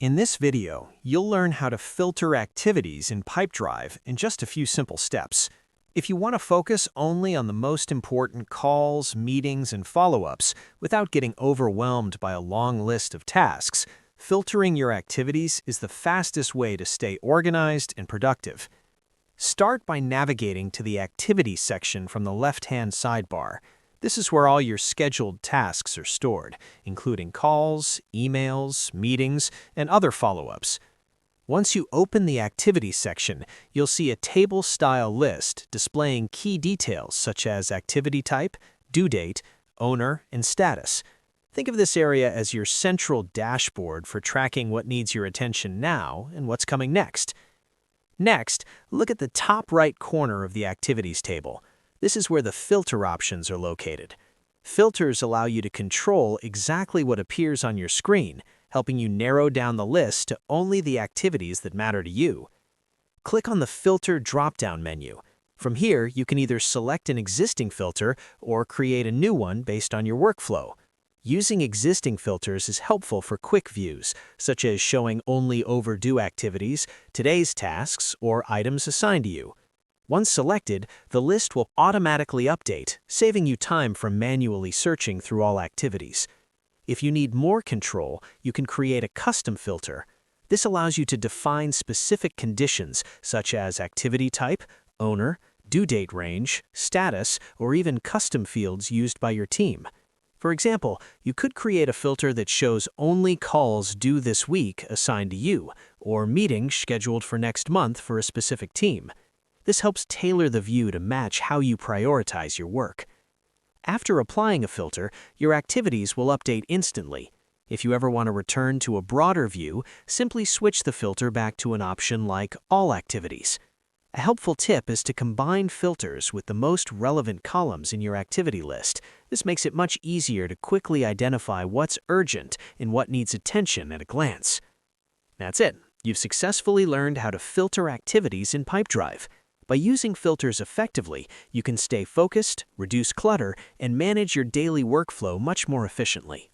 In this video, you'll learn how to filter activities in Pipedrive in just a few simple steps. If you want to focus only on the most important calls, meetings, and follow-ups without getting overwhelmed by a long list of tasks, filtering your activities is the fastest way to stay organized and productive. Start by navigating to the Activities section from the left-hand sidebar. This is where all your scheduled tasks are stored, including calls, emails, meetings, and other follow-ups. Once you open the Activities section, you'll see a table-style list displaying key details such as activity type, due date, owner, and status. Think of this area as your central dashboard for tracking what needs your attention now and what's coming next. Next, look at the top right corner of the Activities table. This is where the filter options are located. Filters allow you to control exactly what appears on your screen, helping you narrow down the list to only the activities that matter to you. Click on the Filter drop-down menu. From here, you can either select an existing filter or create a new one based on your workflow. Using existing filters is helpful for quick views, such as showing only overdue activities, today's tasks, or items assigned to you. Once selected, the list will automatically update, saving you time from manually searching through all activities. If you need more control, you can create a custom filter. This allows you to define specific conditions such as activity type, owner, due date range, status, or even custom fields used by your team. For example, you could create a filter that shows only calls due this week assigned to you, or meetings scheduled for next month for a specific team. This helps tailor the view to match how you prioritize your work. After applying a filter, your activities will update instantly. If you ever want to return to a broader view, simply switch the filter back to an option like All Activities. A helpful tip is to combine filters with the most relevant columns in your activity list. This makes it much easier to quickly identify what's urgent and what needs attention at a glance. That's it. You've successfully learned how to filter activities in Pipedrive. By using filters effectively, you can stay focused, reduce clutter, and manage your daily workflow much more efficiently.